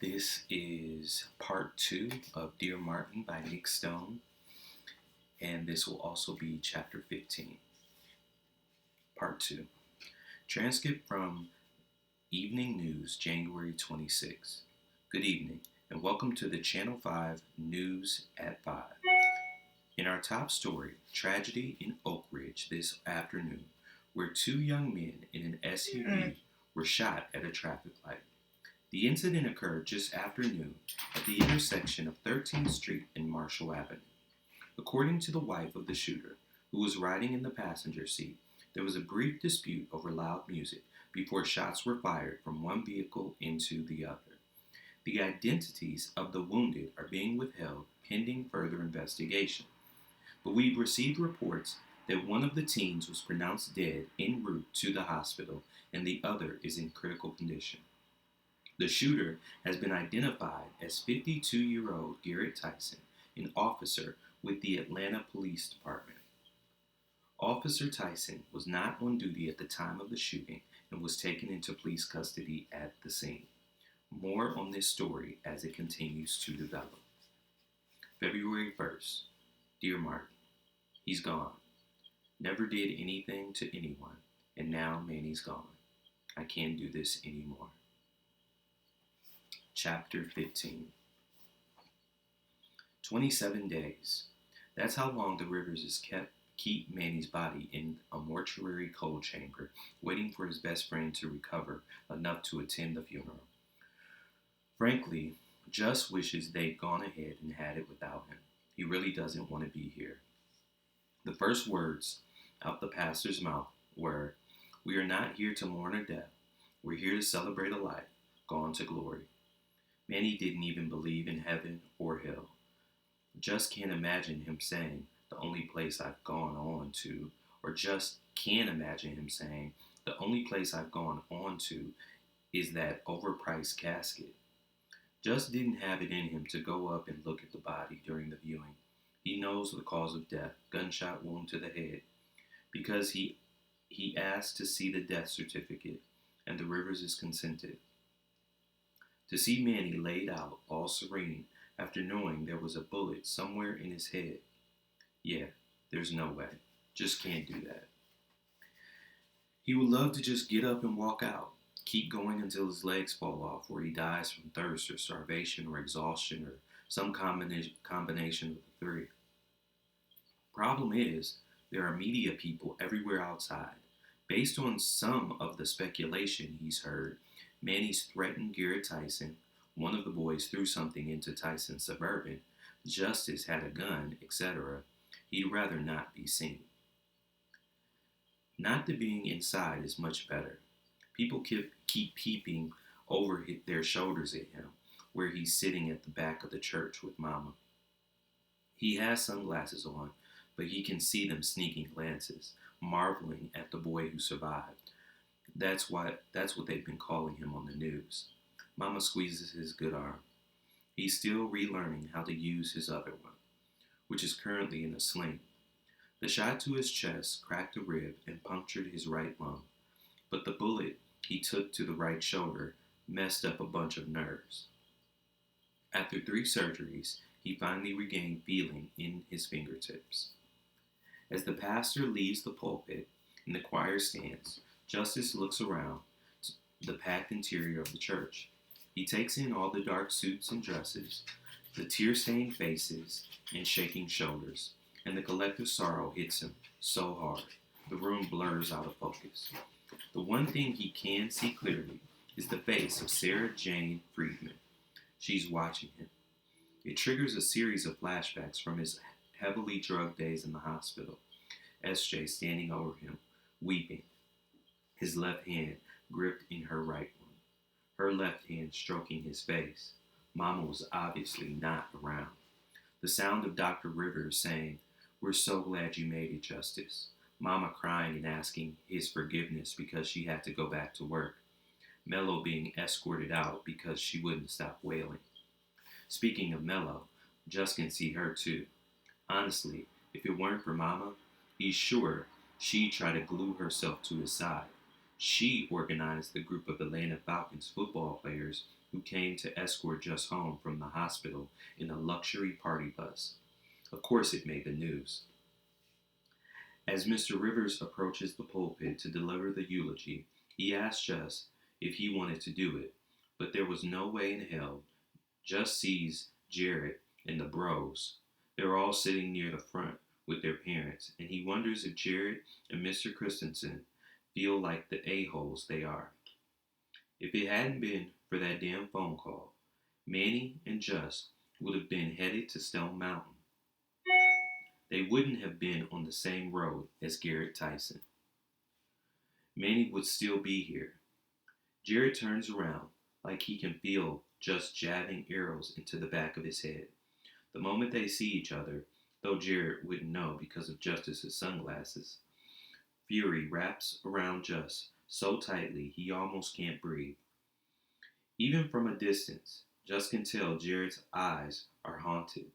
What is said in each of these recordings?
This is part two of Dear Martin by Nick Stone, and this will also be chapter 15. Part two. Transcript from Evening News, January 26. Good evening, and welcome to the Channel 5 News at 5. In our top story, tragedy in Oak Ridge this afternoon, where two young men in an SUV were shot at a traffic light. The incident occurred just after noon at the intersection of 13th Street and Marshall Avenue. According to the wife of the shooter, who was riding in the passenger seat, there was a brief dispute over loud music before shots were fired from one vehicle into the other. The identities of the wounded are being withheld pending further investigation. But we've received reports that one of the teens was pronounced dead en route to the hospital and the other is in critical condition. The shooter has been identified as 52-year-old Garrett Tyson, an officer with the Atlanta Police Department. Officer Tyson was not on duty at the time of the shooting and was taken into police custody at the scene. More on this story as it continues to develop. February 1st. Dear Martin, he's gone. Never did anything to anyone, and now Manny's gone. I can't do this anymore. Chapter 15. 27 days. That's how long the Rivers keep Manny's body in a mortuary cold chamber, waiting for his best friend to recover enough to attend the funeral. Frankly, Just wishes they'd gone ahead and had it without him. He really doesn't want to be here. The first words out the pastor's mouth were, "We are not here to mourn a death. We're here to celebrate a life gone to glory." Manny didn't even believe in heaven or hell. Just can't imagine him saying, "The only place I've gone on to," or just can't imagine him saying, "The only place I've gone on to is that overpriced casket." Just didn't have it in him to go up and look at the body during the viewing. He knows the cause of death, gunshot wound to the head, because he asked to see the death certificate, and the Rivers consented. To see Manny laid out, all serene, after knowing there was a bullet somewhere in his head. Yeah, there's no way. Just can't do that. He would love to just get up and walk out, keep going until his legs fall off, or he dies from thirst or starvation or exhaustion or some combination of the three. Problem is, there are media people everywhere outside. Based on some of the speculation he's heard, Manny's threatened Garrett Tyson, one of the boys threw something into Tyson's Suburban, Justice had a gun, etc. He'd rather not be seen. Not that being inside is much better. People keep peeping over their shoulders at him, where he's sitting at the back of the church with Mama. He has sunglasses on, but he can see them sneaking glances, marveling at the boy who survived. That's what they've been calling him on the news. Mama squeezes his good arm. He's still relearning how to use his other one, which is currently in a sling. The shot to his chest cracked a rib and punctured his right lung, but the bullet he took to the right shoulder messed up a bunch of nerves. After 3 surgeries, he finally regained feeling in his fingertips. As the pastor leaves the pulpit and the choir stands, Justice looks around the packed interior of the church. He takes in all the dark suits and dresses, the tear-stained faces and shaking shoulders, and the collective sorrow hits him so hard, the room blurs out of focus. The one thing he can see clearly is the face of Sarah Jane Friedman. She's watching him. It triggers a series of flashbacks from his heavily drugged days in the hospital. SJ standing over him, weeping, his left hand gripped in her right one, her left hand stroking his face. Mama was obviously not around. The sound of Dr. Rivers saying, "We're so glad you made it, Justice." Mama crying and asking his forgiveness because she had to go back to work. Mello being escorted out because she wouldn't stop wailing. Speaking of Mello, Just can see her too. Honestly, if it weren't for Mama, he's sure she'd try to glue herself to his side. She organized the group of Atlanta Falcons football players who came to escort Just home from the hospital in a luxury party bus. Of course, it made the news. As Mr. Rivers approaches the pulpit to deliver the eulogy, he asks Just if he wanted to do it, but there was no way in hell. Just sees Jared and the bros. They're all sitting near the front with their parents, and he wonders if Jared and Mr. Christensen feel like the a-holes they are. If it hadn't been for that damn phone call, Manny and Just would have been headed to Stone Mountain. They wouldn't have been on the same road as Garrett Tyson. Manny would still be here. Jared turns around like he can feel Just jabbing arrows into the back of his head. The moment they see each other, though Jared wouldn't know because of Justice's sunglasses, fury wraps around Just so tightly he almost can't breathe. Even from a distance, Just can tell Jared's eyes are haunted,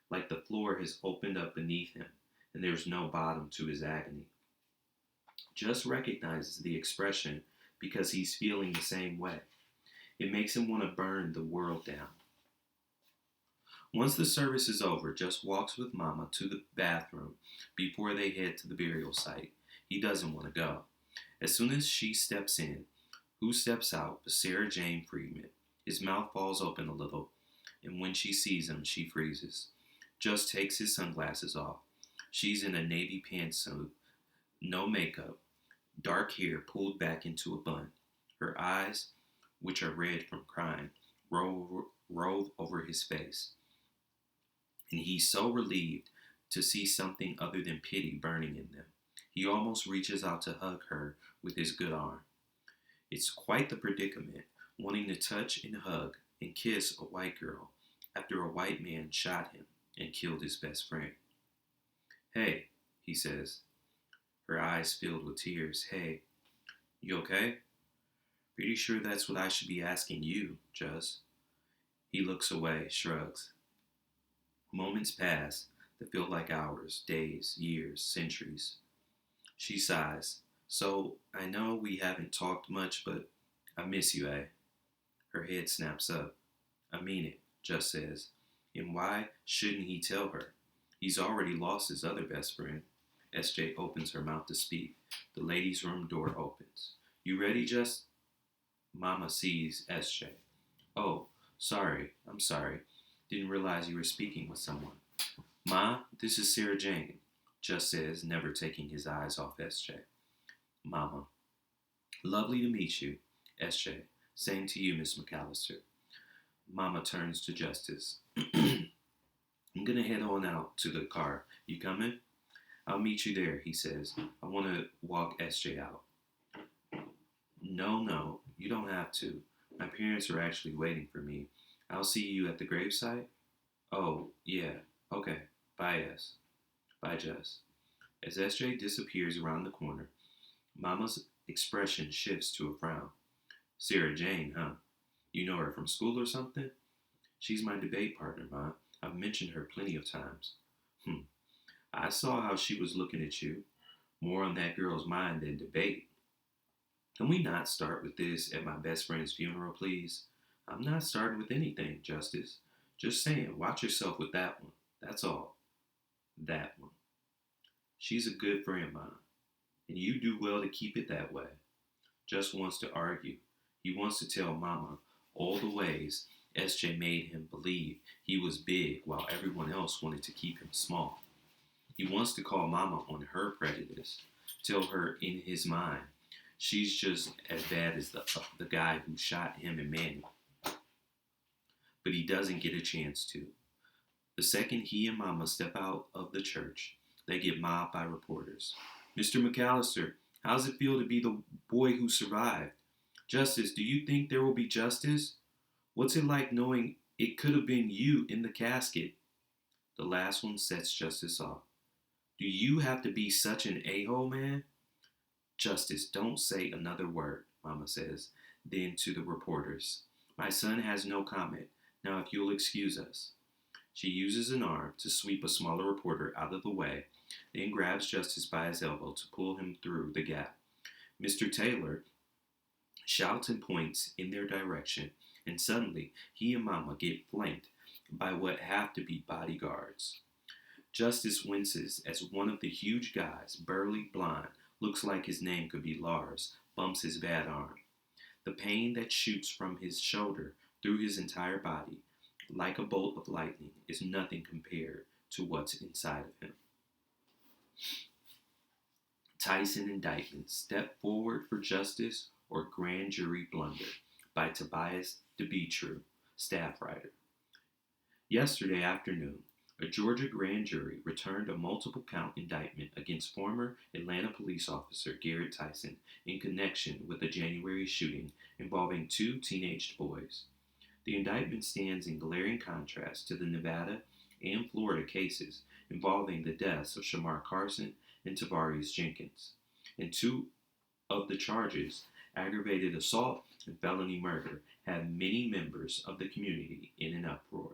like the floor has opened up beneath him and there's no bottom to his agony. Just recognizes the expression because he's feeling the same way. It makes him want to burn the world down. Once the service is over, Just walks with Mama to the bathroom before they head to the burial site. He doesn't want to go. As soon as she steps in, who steps out but Sarah Jane Friedman? His mouth falls open a little, and when she sees him, she freezes. Just takes his sunglasses off. She's in a navy pantsuit, no makeup, dark hair pulled back into a bun. Her eyes, which are red from crying, rove over his face. And he's so relieved to see something other than pity burning in them. He almost reaches out to hug her with his good arm. It's quite the predicament, wanting to touch and hug and kiss a white girl after a white man shot him and killed his best friend. "Hey," he says, her eyes filled with tears. "Hey, you okay?" "Pretty sure that's what I should be asking you, Just." He looks away, shrugs. Moments pass that feel like hours, days, years, centuries. She sighs. "So, I know we haven't talked much, but I miss you, eh?" Her head snaps up. "I mean it," Just says. And why shouldn't he tell her? He's already lost his other best friend. SJ opens her mouth to speak. The ladies' room door opens. "You ready, Just?" Mama sees SJ. "Oh, sorry. I'm sorry. Didn't realize you were speaking with someone." "Ma, this is Sarah Jane," Just says, never taking his eyes off SJ. "Mama, lovely to meet you." SJ, "Same to you, Miss McAllister." Mama turns to Justice. "I'm gonna head on out to the car. You coming?" "I'll meet you there," he says. "I want to walk SJ out." No, you don't have to. My parents are actually waiting for me. I'll see you at the gravesite?" "Oh, yeah. Okay. Bye, S. Bye, Jess." As SJ disappears around the corner, Mama's expression shifts to a frown. "Sarah Jane, huh? You know her from school or something?" "She's my debate partner, Ma. I've mentioned her plenty of times." I saw how she was looking at you. More on that girl's mind than debate." "Can we not start with this at my best friend's funeral, please?" "I'm not starting with anything, Justice. Just saying, watch yourself with that one. That's all." "That one." "She's a good friend, Ma, and you do well to keep it that way." Just wants to argue. He wants to tell Mama all the ways SJ made him believe he was big while everyone else wanted to keep him small. He wants to call Mama on her prejudice, tell her in his mind she's just as bad as the guy who shot him and Manny. But he doesn't get a chance to. The second he and Mama step out of the church, they get mobbed by reporters. "Mr. McAllister, how's it feel to be the boy who survived? Justice, do you think there will be justice? What's it like knowing it could have been you in the casket?" The last one sets Justice off. "Do you have to be such an a-hole, man?" "Justice, don't say another word," Mama says. Then to the reporters, "My son has no comment. Now if you'll excuse us." She uses an arm to sweep a smaller reporter out of the way, then grabs Justice by his elbow to pull him through the gap. Mr. Taylor shouts and points in their direction, and suddenly he and Mama get flanked by what have to be bodyguards. Justice winces as one of the huge guys, burly, blond, looks like his name could be Lars, bumps his bad arm. The pain that shoots from his shoulder through his entire body, like a bolt of lightning, is nothing compared to what's inside of him. Tyson Indictment: Step Forward for Justice or Grand Jury Blunder by Tobias DeBetrue, staff writer. Yesterday afternoon, a Georgia grand jury returned a multiple count indictment against former Atlanta police officer Garrett Tyson in connection with a January shooting involving two teenaged boys. The indictment stands in glaring contrast to the Nevada and Florida cases involving the deaths of Shamar Carson and Tavarius Jenkins, and two of the charges, aggravated assault and felony murder, have many members of the community in an uproar.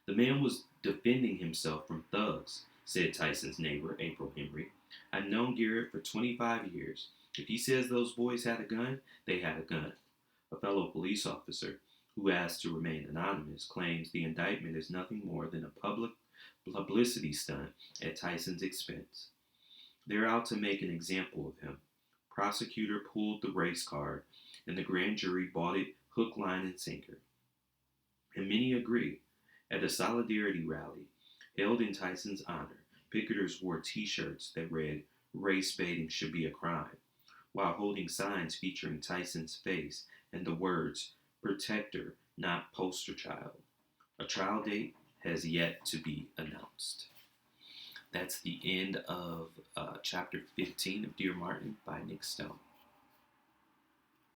The man was defending himself from thugs, said Tyson's neighbor, April Henry. I've known Garrett for 25 years. If he says those boys had a gun, they had a gun. A fellow police officer, who asked to remain anonymous, claims the indictment is nothing more than a publicity stunt at Tyson's expense. They're out to make an example of him. Prosecutor pulled the race card, and the grand jury bought it hook, line, and sinker. And many agree. At a solidarity rally held in Tyson's honor, picketers wore t-shirts that read, "Race baiting should be a crime," while holding signs featuring Tyson's face and the words, "Protector, not poster child." A trial date has yet to be announced. That's the end of chapter 15 of Dear Martin by Nick Stone.